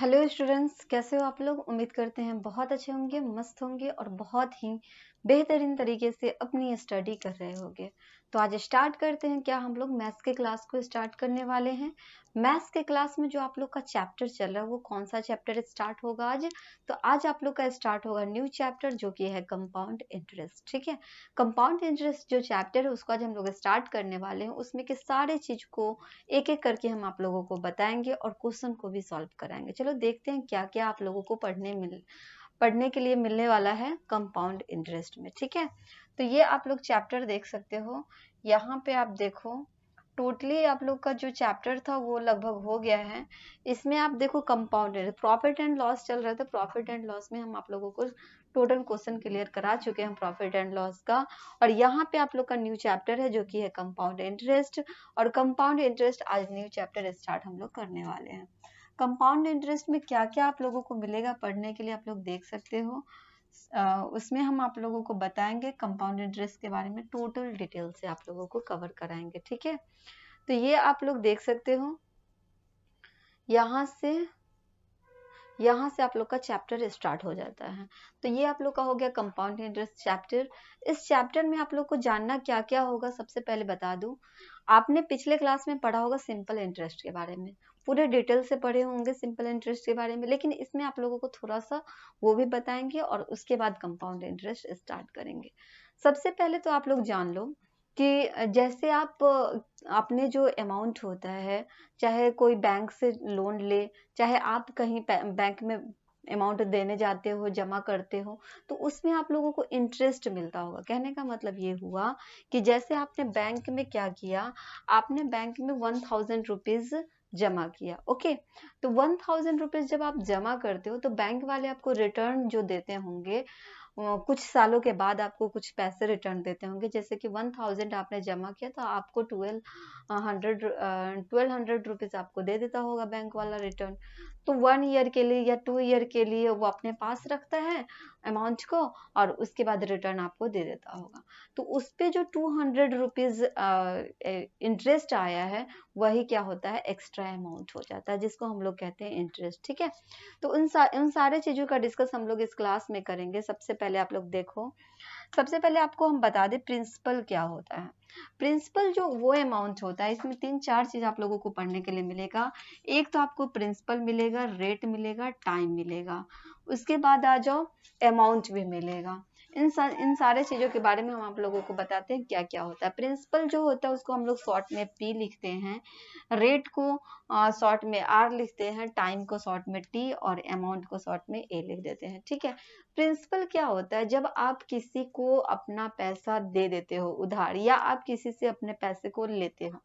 Hello students, कैसे हो आप लोग। उम्मीद करते हैं बहुत अच्छे होंगे, मस्त होंगे और बहुत ही बेहतरीन तरीके से अपनी स्टडी कर रहे होंगे। तो आज स्टार्ट करते हैं। क्या हम लोग मैथ्स के क्लास को स्टार्ट करने वाले हैं। मैथ्स के क्लास में जो आप लोग का चैप्टर चल रहा है वो कौन सा चैप्टर स्टार्ट होगा आज। तो आज आप लोग का स्टार्ट होगा न्यू चैप्टर जो कि है कंपाउंड इंटरेस्ट। ठीक है, कंपाउंड इंटरेस्ट जो चैप्टर है उसको आज हम लोग स्टार्ट करने वाले हैं। उसमें के सारे चीज को एक एक करके हम आप लोगों को बताएंगे और क्वेश्चन को भी सॉल्व कराएंगे। चलो देखते हैं क्या क्या आप लोगों को पढ़ने के लिए मिलने वाला है कंपाउंड इंटरेस्ट में। ठीक है, तो ये आप लोग चैप्टर देख सकते हो। यहाँ पे आप देखो, टोटली आप लोग का जो चैप्टर था वो लगभग हो गया है। इसमें आप देखो कंपाउंड प्रॉफिट एंड लॉस चल रहा था। प्रॉफिट एंड लॉस में हम आप लोगों को टोटल क्वेश्चन क्लियर करा चुके हैं प्रॉफिट एंड लॉस का। और यहाँ पे आप लोग का न्यू चैप्टर है जो कि है कंपाउंड इंटरेस्ट। और कंपाउंड इंटरेस्ट आज न्यू चैप्टर स्टार्ट हम लोग करने वाले हैं। कंपाउंड इंटरेस्ट में क्या क्या आप लोगों को मिलेगा पढ़ने के लिए आप लोग देख सकते हो। उसमें हम आप लोगों को बताएंगे कंपाउंड इंटरेस्ट के बारे में, टोटल डिटेल से आप लोगों को कवर कराएंगे। ठीक है, तो ये आप लोग देख सकते हो। यहाँ से आप लोग का चैप्टर स्टार्ट हो जाता है। तो ये आप लोग का हो गया कंपाउंड इंटरेस्ट चैप्टर। इस चैप्टर में आप लोग को जानना क्या क्या होगा, सबसे पहले बता दूं, आपने पिछले क्लास में पढ़ा होगा सिंपल इंटरेस्ट के बारे में, पूरे डिटेल से पढ़े होंगे सिंपल इंटरेस्ट के बारे में। लेकिन इसमें आप लोगों को थोड़ा सा वो भी बताएंगे और उसके बाद कंपाउंड इंटरेस्ट स्टार्ट करेंगे। सबसे पहले तो आप लोग जान लो कि जैसे आपने जो अमाउंट होता है, चाहे कोई बैंक से लोन ले, चाहे आप कहीं बैंक में अमाउंट देने जाते हो, जमा करते हो, तो उसमें आप लोगों को इंटरेस्ट मिलता होगा। कहने का मतलब ये हुआ कि जैसे आपने बैंक में क्या किया, आपने बैंक में 1000 रुपीज जमा किया। ओके, तो 1000 रुपीज जब आप जमा करते हो तो बैंक वाले आपको रिटर्न जो देते होंगे, कुछ सालों के बाद आपको कुछ पैसे रिटर्न देते होंगे। जैसे कि 1000 आपने जमा किया तो आपको 1200 रुपीज आपको दे देता होगा बैंक वाला रिटर्न। तो 1 ईयर के लिए या 2 ईयर के लिए वो अपने पास रखता है अमाउंट को और उसके बाद रिटर्न आपको दे देता होगा। तो उस पे जो 200 रुपीज इंटरेस्ट आया है वही क्या होता है, एक्स्ट्रा अमाउंट हो जाता है, जिसको हम लोग कहते हैं इंटरेस्ट। ठीक है, तो उन सारे चीजों का डिस्कस हम लोग इस क्लास में करेंगे। सबसे पहले आप लोग देखो, सबसे पहले आपको हम बता दें प्रिंसिपल क्या होता है। प्रिंसिपल जो वो अमाउंट होता है, इसमें 3-4 चीज आप लोगों को पढ़ने के लिए मिलेगा। एक तो आपको प्रिंसिपल मिलेगा, रेट मिलेगा, टाइम मिलेगा, उसके बाद आ जाओ अमाउंट भी मिलेगा। इन सारे चीजों के बारे में हम आप लोगों को बताते हैं क्या क्या होता है। प्रिंसिपल जो होता है उसको हम लोग शॉर्ट में पी लिखते हैं, रेट को शॉर्ट में आर लिखते हैं, टाइम को शॉर्ट में टी और अमाउंट को शॉर्ट में ए लिख देते हैं। ठीक है, प्रिंसिपल क्या होता है, जब आप किसी को अपना पैसा दे देते हो उधार, या आप किसी से अपने पैसे को लेते हो,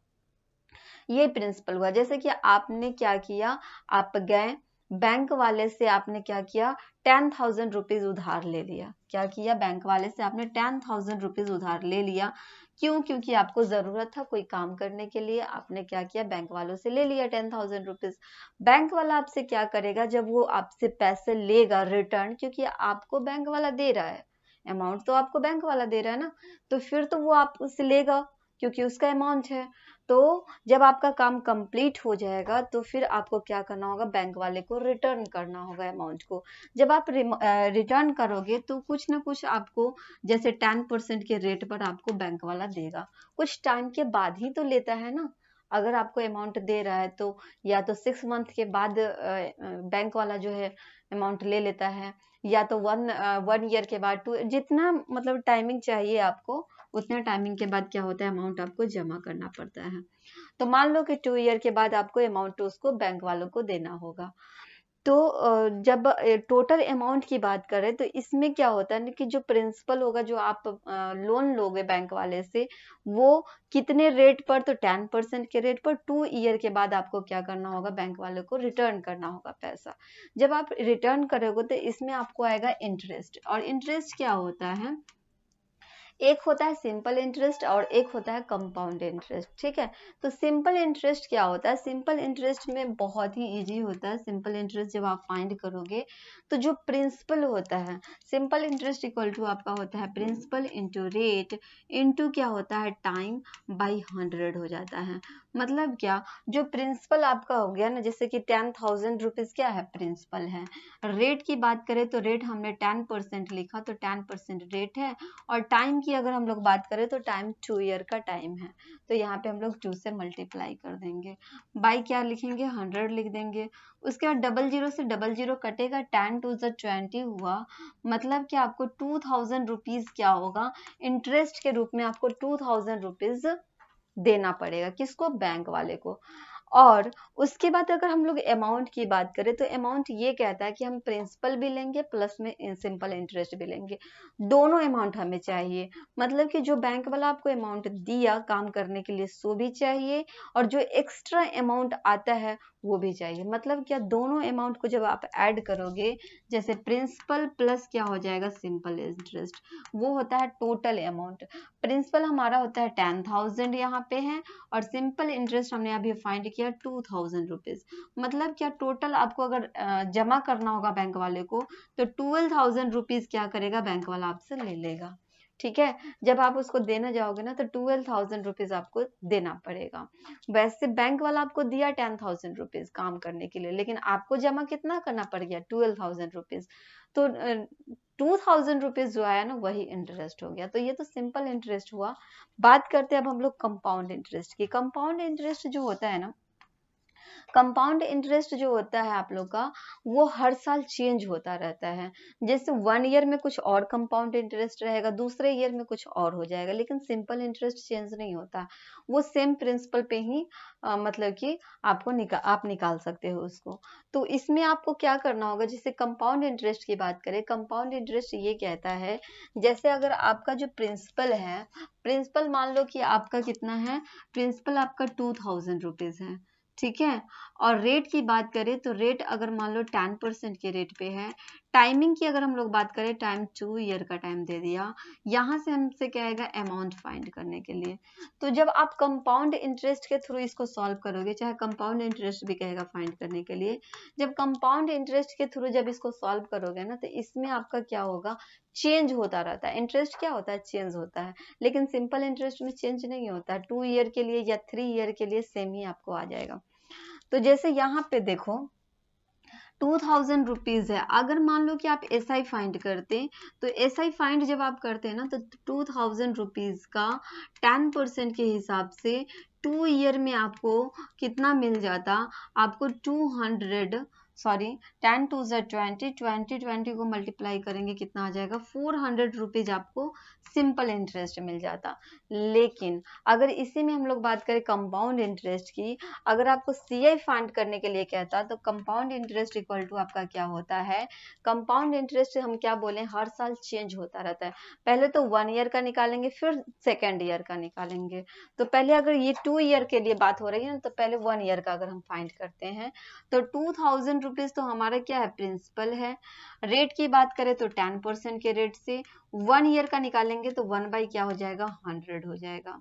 ये प्रिंसिपल हुआ। जैसे कि आपने क्या किया, आप गए बैंक वाले से, आपने क्या किया, 10,000 रुपीज उधार ले लिया। क्या किया, बैंक वाले से आपने 10,000 रुपीज उधार ले लिया। क्यों? क्योंकि आपको जरूरत था कोई काम करने के लिए, आपने क्या किया, बैंक वालों से ले लिया 10,000 रुपीज। बैंक वाला आपसे क्या करेगा, जब वो आपसे पैसे लेगा रिटर्न, क्योंकि आपको बैंक वाला दे रहा है, अमाउंट तो आपको बैंक वाला दे रहा है ना, तो फिर तो वो आप उससे लेगा क्योंकि उसका अमाउंट है। तो जब आपका काम कंप्लीट हो जाएगा तो फिर आपको क्या करना होगा, बैंक वाले को रिटर्न करना होगा अमाउंट को। जब आप रिटर्न करोगे तो कुछ ना कुछ आपको, जैसे 10% के रेट पर आपको बैंक वाला देगा। कुछ टाइम के बाद ही तो लेता है ना, अगर आपको अमाउंट दे रहा है तो या तो 6 मंथ के बाद बैंक वाला जो है अमाउंट ले लेता है, या तो 1 ईयर के बाद, जितना मतलब टाइमिंग चाहिए आपको, उतने टाइमिंग के बाद क्या होता है, अमाउंट आपको जमा करना पड़ता है। तो मान लो कि 2 ईयर के बाद आपको अमाउंट उसको बैंक वालों को देना होगा। तो जब टोटल अमाउंट की बात करें तो इसमें क्या होता है ना कि जो प्रिंसिपल होगा, जो आप लोन लोगे बैंक वाले से, वो कितने रेट पर, तो 10% के रेट पर 2 ईयर के बाद आपको क्या करना होगा, बैंक वाले को रिटर्न करना होगा पैसा। जब आप रिटर्न करोगे तो इसमें आपको आएगा इंटरेस्ट। और इंटरेस्ट क्या होता है, एक होता है सिंपल इंटरेस्ट और एक होता है कंपाउंड इंटरेस्ट, ठीक है। तो सिंपल इंटरेस्ट क्या होता है? सिंपल इंटरेस्ट में बहुत ही इजी होता है। सिंपल इंटरेस्ट जब आप फाइंड करोगे तो जो प्रिंसिपल होता है, सिंपल इंटरेस्ट इक्वल टू आपका होता है प्रिंसिपल इंटू रेट इंटू क्या होता है टाइम बाई 100 हो जाता है। मतलब क्या, जो प्रिंसिपल आपका हो गया ना, जैसे कि 10,000 रुपीज क्या है प्रिंसिपल है। रेट की बात करें तो रेट हमने 10% लिखा तो 10% रेट है, और टाइम की अगर हम लोग बात करें तो टाइम 2 ईयर का टाइम है, तो यहाँ पे हम लोग 2 से मल्टीप्लाई कर देंगे, बाई क्या लिखेंगे 100 लिख देंगे। उसके बाद 00 से 00 कटेगा, 10 2 20 हुआ, मतलब कि आपको 2000 रुपीज क्या होगा इंटरेस्ट के रूप में, आपको 2000 रुपीज देना पड़ेगा, किसको? बैंक वाले को। और उसके बाद अगर हम लोग अमाउंट की बात करें तो अमाउंट ये कहता है कि हम प्रिंसिपल भी लेंगे प्लस में सिंपल इंटरेस्ट भी लेंगे, दोनों अमाउंट हमें चाहिए। मतलब कि जो बैंक वाला आपको अमाउंट दिया काम करने के लिए सो भी चाहिए, और जो एक्स्ट्रा अमाउंट आता है वो भी चाहिए। मतलब क्या, दोनों अमाउंट को जब आप ऐड करोगे, जैसे प्रिंसिपल प्लस क्या हो जाएगा सिंपल इंटरेस्ट, वो होता है टोटल अमाउंट। प्रिंसिपल हमारा होता है 10,000 यहाँ पे है, और सिंपल इंटरेस्ट हमने अभी फाइंड किया 2,000 रुपीज। मतलब क्या, टोटल आपको अगर जमा करना होगा बैंक वाले को तो 12,000 रुपीज क्या करेगा बैंक वाला आपसे ले लेगा, ठीक है। जब आप उसको देने जाओगे ना तो 12,000 रुपीज आपको देना पड़ेगा। वैसे बैंक वाला आपको दिया 10,000 रुपीज काम करने के लिए, लेकिन आपको जमा कितना करना पड़ गया 12,000 रुपीज, तो 2,000 रुपीज जो आया ना वही इंटरेस्ट हो गया। तो ये तो सिंपल इंटरेस्ट हुआ। बात करते हैं अब हम लोग कंपाउंड इंटरेस्ट की। कंपाउंड इंटरेस्ट जो होता है ना, कंपाउंड इंटरेस्ट जो होता है आप लोग का, वो हर साल चेंज होता रहता है। जैसे 1 ईयर में कुछ और कंपाउंड इंटरेस्ट रहेगा, दूसरे ईयर में कुछ और हो जाएगा, लेकिन सिंपल इंटरेस्ट चेंज नहीं होता, वो सेम प्रिंसिपल पे ही मतलब कि आप निकाल सकते हो उसको। तो इसमें आपको क्या करना होगा, जैसे कंपाउंड इंटरेस्ट की बात करें, कंपाउंड इंटरेस्ट ये कहता है, जैसे अगर आपका जो प्रिंसिपल है, प्रिंसिपल मान लो कि आपका कितना है, प्रिंसिपल आपका 2,000 रुपीज है, ठीक है। और रेट की बात करें तो रेट अगर मान लो 10% के रेट पे है। टाइमिंग की अगर हम लोग बात करें, टाइम 2 ईयर का टाइम दे दिया। यहाँ से हमसे कहेगा अमाउंट फाइंड करने के लिए। तो जब आप कंपाउंड इंटरेस्ट के थ्रू इसको सॉल्व करोगे, चाहे कंपाउंड इंटरेस्ट भी कहेगा फाइंड करने के लिए, जब कंपाउंड इंटरेस्ट के थ्रू जब इसको सॉल्व करोगे ना, तो इसमें आपका क्या होगा, चेंज होता रहता है। इंटरेस्ट क्या होता है, चेंज होता है, लेकिन सिंपल इंटरेस्ट में चेंज नहीं होता है। 2 ईयर के लिए या 3 ईयर के लिए सेम ही आपको आ जाएगा। तो जैसे यहाँ पे देखो 2,000 रुपीज है, अगर मान लो कि आप SI फाइंड करते, तो SI फाइंड जब आप करते हैं ना, तो 2,000 रुपीज का 10% के हिसाब से 2 ईयर में आपको कितना मिल जाता, आपको 10 2 20 को मल्टीप्लाई करेंगे कितना आ जाएगा, 400 रुपीज आपको सिंपल इंटरेस्ट मिल जाता। लेकिन अगर इसी में हम लोग बात करें कंपाउंड इंटरेस्ट की, अगर आपको CI फाइंड करने के लिए कहता, तो कंपाउंड इंटरेस्ट इक्वल टू आपका क्या होता है, कंपाउंड इंटरेस्ट हम क्या बोले, हर साल चेंज होता रहता है। पहले तो 1 ईयर का निकालेंगे, फिर सेकेंड ईयर का निकालेंगे। तो पहले अगर ये 2 ईयर के लिए बात हो रही है ना, तो पहले 1 ईयर का अगर हम फाइंड करते हैं, तो 2,000 रुपीज तो हमारा क्या है, प्रिंसिपल है। रेट की बात करें तो 10% के रेट से 1 ईयर का निकालेंगे तो 1 बाई क्या हो जाएगा, 100 हो जाएगा।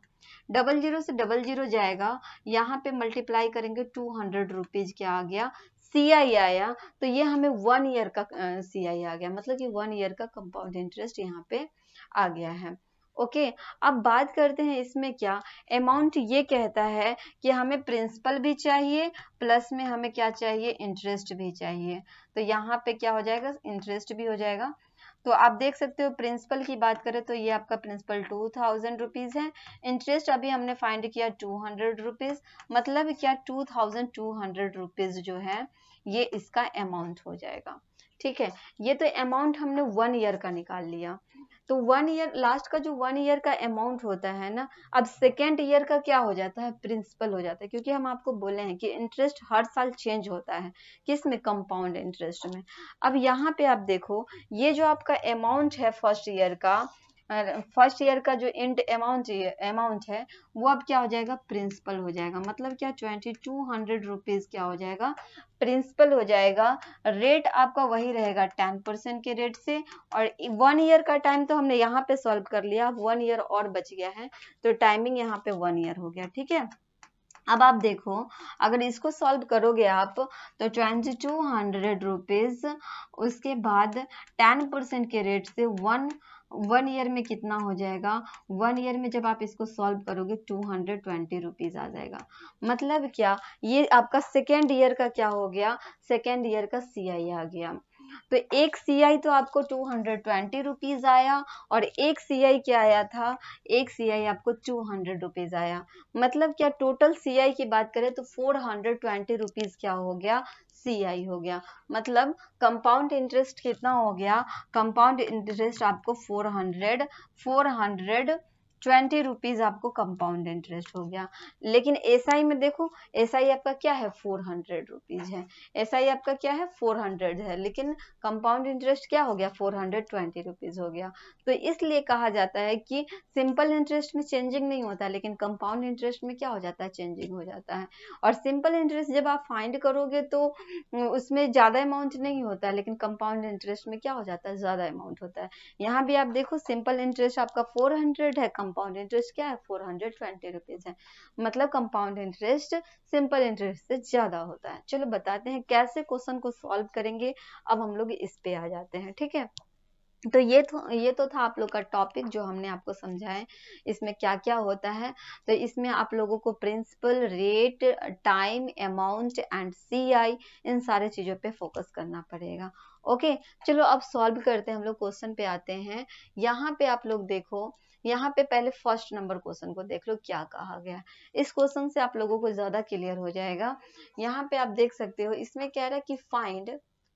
00 से 00 जाएगा, यहाँ पे मल्टीप्लाई करेंगे 200 रुपीज क्या आ गया, CI आया। तो ये हमें 1 ईयर का CI आ गया, मतलब कि 1 ईयर का कंपाउंड इंटरेस्ट यहाँ पे आ गया है। ओके, अब बात करते हैं इसमें क्या, अमाउंट ये कहता है कि हमें प्रिंसिपल भी चाहिए प्लस में हमें क्या चाहिए, इंटरेस्ट भी चाहिए। तो यहाँ पे क्या हो जाएगा, इंटरेस्ट भी हो जाएगा। तो आप देख सकते हो प्रिंसिपल की बात करें तो ये आपका प्रिंसिपल 2,000 रुपीज है, इंटरेस्ट अभी हमने फाइंड किया 200 रुपीज, मतलब क्या 2,200 रुपीज जो है ये इसका अमाउंट हो जाएगा। ठीक है, ये तो अमाउंट हमने 1 ईयर का निकाल लिया। तो 1 ईयर लास्ट का जो 1 ईयर का अमाउंट होता है ना, अब सेकेंड ईयर का क्या हो जाता है, प्रिंसिपल हो जाता है, क्योंकि हम आपको बोले हैं कि इंटरेस्ट हर साल चेंज होता है, किसमें, कंपाउंड इंटरेस्ट में। अब यहाँ पे आप देखो, ये जो आपका अमाउंट है फर्स्ट ईयर का, फर्स्ट ईयर का जो इंड अमाउंट है वो अब क्या हो जाएगा, प्रिंसिपल हो जाएगा। मतलब क्या, 2200 रुपीज क्या हो जाएगा, प्रिंसिपल हो जाएगा। रेट आपका वही रहेगा 10% के रेट से। और 1 ईयर का टाइम तो हमने यहाँ पे सॉल्व कर लिया, 1 ईयर और बच गया है, तो टाइमिंग यहाँ पे 1 ईयर हो गया। ठीक है, अब आप देखो, अगर इसको सॉल्व करोगे आप तो 2200 रुपीज, उसके बाद 10% के रेट से 1 ईयर में कितना हो जाएगा, 1 ईयर में जब आप इसको सॉल्व करोगे 220 रुपीज आ जाएगा। मतलब क्या, ये आपका सेकेंड ईयर का क्या हो गया, सेकेंड ईयर का CI आ गया। तो एक CI तो आपको 220 रुपीज आया, और एक CI क्या आया था, एक CI आपको 200 रुपीज आया। मतलब क्या, टोटल CI की बात करें तो 420 रुपीज क्या हो गया, CI हो गया। मतलब कंपाउंड इंटरेस्ट कितना हो गया, कंपाउंड इंटरेस्ट आपको 420 रुपीज आपको कंपाउंड इंटरेस्ट हो गया। लेकिन SI में देखो, SI आपका क्या है, 400 रुपीज है। SI आपका क्या है, 400 है, लेकिन कंपाउंड इंटरेस्ट क्या हो गया, 420 रुपीज हो गया। तो इसलिए कहा जाता है कि सिंपल इंटरेस्ट में चेंजिंग नहीं होता, लेकिन कंपाउंड इंटरेस्ट में क्या हो जाता है, चेंजिंग हो जाता है। और सिंपल इंटरेस्ट जब आप फाइंड करोगे तो उसमें ज्यादा अमाउंट नहीं होता है, लेकिन कंपाउंड इंटरेस्ट में क्या हो जाता है, ज्यादा अमाउंट होता है। यहाँ भी आप देखो, सिंपल इंटरेस्ट आपका 400 है, कंपाउंड इंटरेस्ट क्या है, 420 रुपीज है। मतलब कंपाउंड इंटरेस्ट सिंपल इंटरेस्ट से ज्यादा होता है। चलो बताते हैं कैसे क्वेश्चन को सॉल्व करेंगे। अब हम लोग इस पे आ जाते हैं। ठीक है, तो ये तो था आप लोग का टॉपिक जो हमने आपको समझाया इसमें क्या क्या होता है। तो इसमें आप लोगों को principal, rate, time, amount and CI, इन सारे चीजों पे फोकस करना पड़ेगा। ओके, चलो अब सॉल्व करते हैं, हम लोग क्वेश्चन पे आते हैं। यहाँ पे आप लोग देखो, यहाँ पे पहले फर्स्ट नंबर क्वेश्चन को देख लो क्या कहा गया। इस क्वेश्चन से आप लोगों को ज्यादा क्लियर हो जाएगा। यहाँ पे आप देख सकते हो, इसमें कह रहा है कि फाइंड,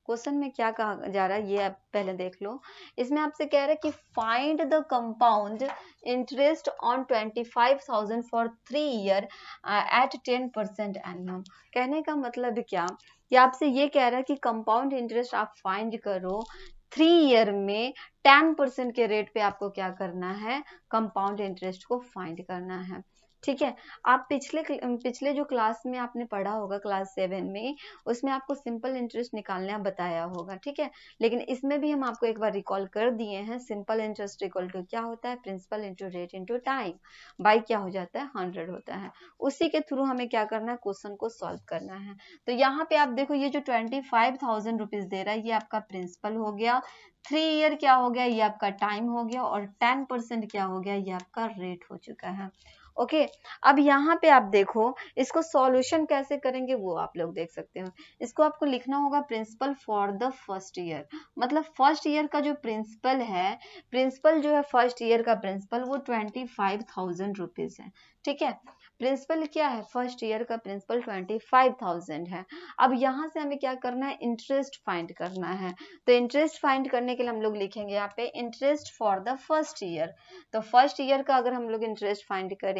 क्वेश्चन में क्या कहा जा रहा है ये आप पहले देख लो। इसमें आपसे कह रहा है कि find the compound interest on 25,000 for 3 year at 10% annum. कहने का मतलब क्या, कि आपसे ये कह रहा है कि कंपाउंड इंटरेस्ट आप फाइंड करो 3 ईयर में 10% के रेट पे आपको क्या करना है, कंपाउंड इंटरेस्ट को फाइंड करना है। ठीक है, आप पिछले जो क्लास में आपने पढ़ा होगा, क्लास 7 में, उसमें आपको सिंपल इंटरेस्ट निकालना बताया होगा। ठीक है, लेकिन इसमें भी हम आपको एक बार रिकॉल कर दिए हैं। सिंपल इंटरेस्ट इक्वल टू क्या होता है, principal into rate into time by क्या हो जाता है, 100 होता है। उसी के थ्रू हमें क्या करना है, क्वेश्चन को सॉल्व करना है। तो यहाँ पे आप देखो, ये जो 25,000 रुपीज दे रहा है, ये आपका प्रिंसिपल हो गया, 3 ईयर क्या हो गया, ये आपका टाइम हो गया, और 10% क्या हो गया, ये आपका रेट हो चुका है। ओके, अब यहाँ पे आप देखो, इसको सॉल्यूशन कैसे करेंगे वो आप लोग देख सकते हो। इसको आपको लिखना होगा principal for the first year. मतलब फर्स्ट ईयर का जो प्रिंसिपल है, प्रिंसिपल जो है फर्स्ट ईयर का प्रिंसिपल, वो 25,000 रुपीज है। ठीक है, प्रिंसिपल क्या है, फर्स्ट ईयर का प्रिंसिपल 25,000 है। अब यहाँ से हमें क्या करना है, इंटरेस्ट फाइंड करना है। तो इंटरेस्ट फाइंड करने के लिए हम लोग लिखेंगे यहाँ पे interest for the first year. तो फर्स्ट ईयर का अगर हम लोग इंटरेस्ट फाइंड करें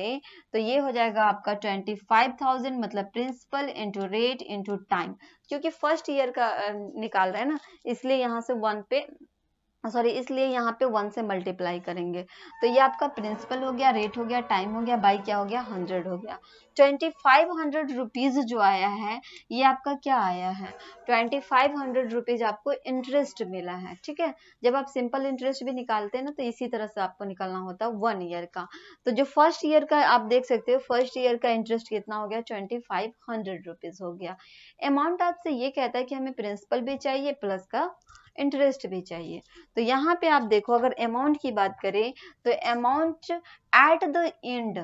तो ये हो जाएगा आपका 25,000, मतलब principal into rate into time. क्योंकि फर्स्ट ईयर का निकाल रहा है ना, इसलिए यहाँ से 1 पे इसलिए यहाँ पे 1 से मल्टीप्लाई करेंगे। तो ये आपका प्रिंसिपल हो गया, रेट हो गया, टाइम हो गया, बाई क्या हो गया, 100 हो गया। 2500 रुपीज जो आया है, ये आपका क्या आया है, 2500 रुपीज आपको इंटरेस्ट मिला है। ठीक है, जब आप सिंपल इंटरेस्ट भी निकालते हैं ना, तो इसी तरह से आपको निकालना होता है 1 ईयर का। तो जो फर्स्ट ईयर का आप देख सकते हो, फर्स्ट ईयर का इंटरेस्ट कितना हो गया, 2500 रुपीज हो गया। अमाउंट आपसे ये कहता है कि हमें प्रिंसिपल भी चाहिए प्लस का इंटरेस्ट भी चाहिए। तो यहाँ पे आप देखो, अगर अमाउंट की बात करें तो अमाउंट एट द एंड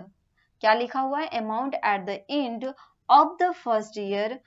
क्या लिखा हुआ है, amount at the end of the first year.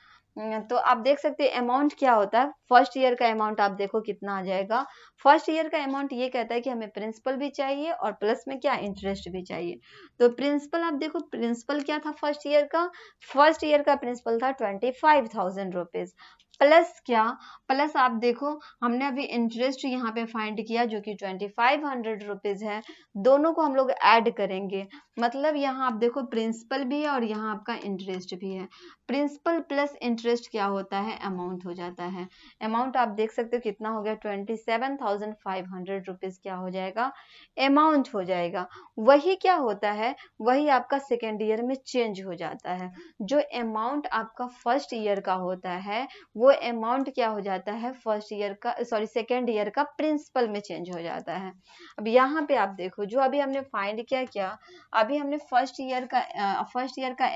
तो आप देख सकते हैं अमाउंट क्या होता है, फर्स्ट ईयर का अमाउंट आप देखो कितना आ जाएगा। फर्स्ट ईयर का अमाउंट ये कहता है कि हमें प्रिंसिपल भी चाहिए और प्लस में क्या, इंटरेस्ट भी चाहिए। तो प्रिंसिपल आप देखो, प्रिंसिपल क्या था फर्स्ट ईयर का, फर्स्ट ईयर का प्रिंसिपल था 25,000 रुपीज। प्लस क्या, प्लस आप देखो हमने अभी इंटरेस्ट यहाँ पे फाइंड किया जो कि 2500 रुपीज है, दोनों को हम लोग ऐड करेंगे, मतलब यहाँ आप देखो प्रिंसिपल भी है और यहाँ आपका इंटरेस्ट भी है। प्रिंसिपल प्लस इंटरेस्ट क्या होता है, अमाउंट हो जाता है। अमाउंट आप देख सकते हो कितना हो गया, 27,500 रुपीज क्या हो जाएगा, अमाउंट हो जाएगा। वही क्या होता है, वही आपका सेकेंड ईयर में चेंज हो जाता है। जो अमाउंट आपका फर्स्ट ईयर का होता है वो अमाउंट क्या हो जाता है, फर्स्ट ईयर का सॉरी सेकेंड ईयर का प्रिंसिपल में चेंज हो जाता है। अब यहाँ पे आप देखो जो अभी हमने फाइंड किया, क्या अभी हमने फर्स्ट ईयर का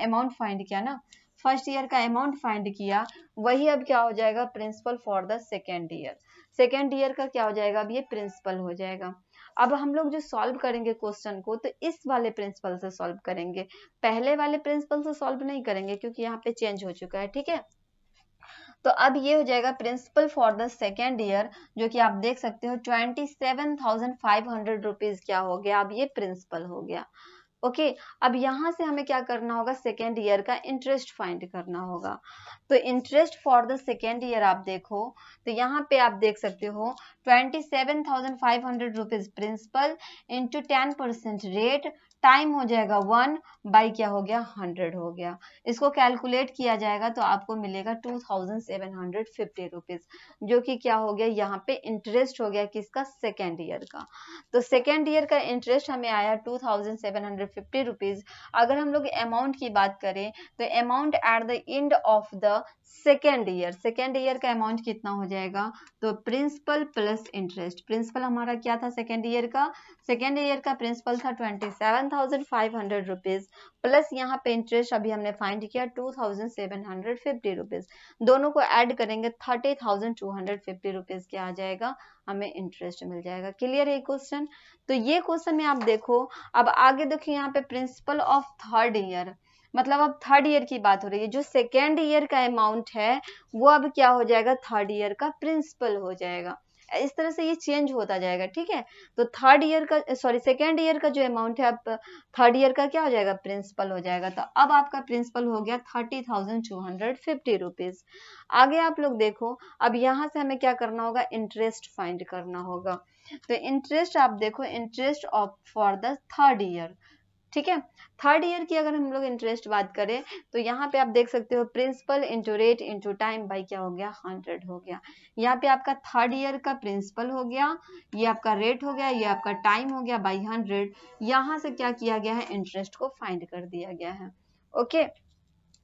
अमाउंट फाइंड किया ना, फर्स्ट ईयर का अमाउंट फाइंड किया, वही अब क्या हो जाएगा, principal for the second year. Second year का क्या हो जाएगा, अब ये प्रिंसिपल हो जाएगा। अब हम लोग जो सॉल्व करेंगे क्वेश्चन को तो इस वाले प्रिंसिपल से सॉल्व करेंगे, पहले वाले प्रिंसिपल से सॉल्व नहीं करेंगे क्योंकि यहाँ पे चेंज हो चुका है, ठीक है। तो अब ये हो जाएगा principal for the second year, जो कि आप देख सकते हो 27,500 रुपीज क्या हो गया, अब ये प्रिंसिपल हो गया। ओके अब यहाँ से हमें क्या करना होगा, सेकेंड ईयर का इंटरेस्ट फाइंड करना होगा। तो interest for the second year आप देखो तो यहाँ पे आप देख सकते हो 27,500 rupees principal into 10% rate, time हो जाएगा 1 बाई क्या हो गया 100 हो गया। इसको कैलकुलेट किया जाएगा तो आपको मिलेगा 2,750 रुपीज, जो कि क्या हो गया, यहाँ पे इंटरेस्ट हो गया किसका, सेकेंड ईयर का। तो सेकेंड ईयर का इंटरेस्ट हमें आया 2,750 रुपीज। अगर हम लोग अमाउंट की बात करें तो amount at the end of the second year का अमाउंट कितना हो जाएगा, तो प्रिंसिपल प्लस इंटरेस्ट, प्रिंसिपल हमारा क्या था सेकेंड ईयर का प्रिंसिपल था 27,500 रुपीज, प्लस यहाँ पे इंटरेस्ट अभी हमने फाइंड किया 2,750 रुपीज, दोनों को ऐड करेंगे 30,250 रुपीज क्या आ जाएगा, हमें इंटरेस्ट मिल जाएगा। क्लियर है क्वेश्चन। तो ये क्वेश्चन में आप देखो, अब आगे देखिए यहाँ पे प्रिंसिपल ऑफ थर्ड ईयर, मतलब अब थर्ड ईयर की बात हो रही है, जो सेकेंड ईयर का अमाउंट है वो अब क्या हो जाएगा, थर्ड ईयर का प्रिंसिपल हो जाएगा। इस तरह से ये चेंज होता जाएगा, ठीक है। तो थर्ड ईयर का सॉरी सेकेंड ईयर का जो अमाउंट है अब थर्ड ईयर का क्या हो जाएगा, प्रिंसिपल हो जाएगा। तो अब आपका प्रिंसिपल हो गया 30,250 रुपीज। आगे आप लोग देखो, अब यहाँ से हमें क्या करना होगा, इंटरेस्ट फाइंड करना होगा। तो इंटरेस्ट आप देखो, interest of for the third year, ठीक है। थर्ड ईयर की अगर हम लोग इंटरेस्ट बात करें तो यहाँ पे आप देख सकते हो principal into rate into time by क्या हो गया, 100 हो गया। यहाँ पे आपका थर्ड ईयर का प्रिंसिपल हो गया, ये आपका रेट हो गया, ये आपका टाइम हो गया बाई 100। यहाँ से क्या किया गया है, इंटरेस्ट को फाइंड कर दिया गया है। ओके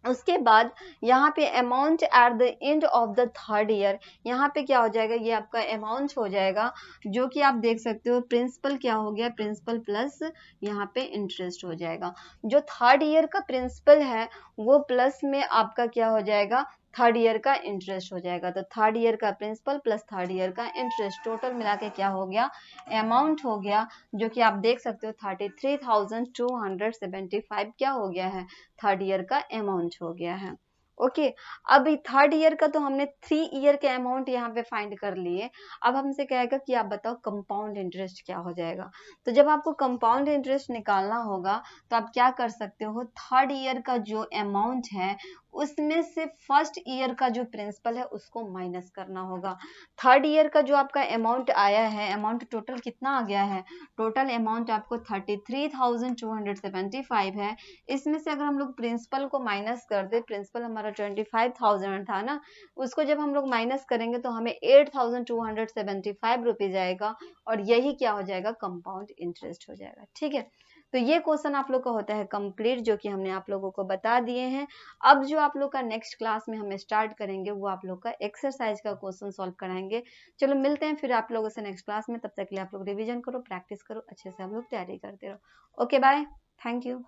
उसके बाद यहाँ पे amount at the end of the third year, यहाँ पे क्या हो जाएगा, ये आपका अमाउंट हो जाएगा, जो कि आप देख सकते हो प्रिंसिपल क्या हो गया, प्रिंसिपल प्लस यहाँ पे इंटरेस्ट हो जाएगा। जो थर्ड ईयर का प्रिंसिपल है वो प्लस में आपका क्या हो जाएगा, थर्ड ईयर का इंटरेस्ट हो जाएगा। तो थर्ड ईयर का प्रिंसिपल प्लस थर्ड ईयर का इंटरेस्ट टोटल मिला के क्या हो गया, अमाउंट हो गया, जो कि आप देख सकते हो 33,275 क्या हो गया है, थर्ड ईयर का अमाउंट हो गया है। ओके अभी थर्ड ईयर का तो हमने 3 ईयर के अमाउंट यहाँ पे फाइंड कर लिए। अब हमसे कहेगा कि आप बताओ कंपाउंड इंटरेस्ट क्या हो जाएगा। तो जब आपको कंपाउंड इंटरेस्ट निकालना होगा तो आप क्या कर सकते हो, थर्ड ईयर का जो अमाउंट है उसमें से फर्स्ट ईयर का जो प्रिंसिपल है उसको माइनस करना होगा। थर्ड ईयर का जो आपका अमाउंट आया है, अमाउंट टोटल कितना आ गया है, टोटल अमाउंट आपको 33,275 है। इसमें से अगर हम लोग प्रिंसिपल को माइनस कर दे, प्रिंसिपल हमारा 25,000 था ना, उसको जब हम लोग माइनस करेंगे तो हमें 8,275 रुपीज आएगा, और यही क्या हो जाएगा, कंपाउंड इंटरेस्ट हो जाएगा। ठीक है, तो ये क्वेश्चन आप लोग का होता है कंप्लीट, जो कि हमने आप लोगों को बता दिए हैं। अब जो आप लोग का नेक्स्ट क्लास में हम स्टार्ट करेंगे वो आप लोग का एक्सरसाइज का क्वेश्चन सॉल्व कराएंगे। चलो मिलते हैं फिर आप लोगों से नेक्स्ट क्लास में, तब तक के लिए आप लोग रिवीजन करो, प्रैक्टिस करो, अच्छे से आप लोग तैयारी करते रहो। Okay bye, thank you.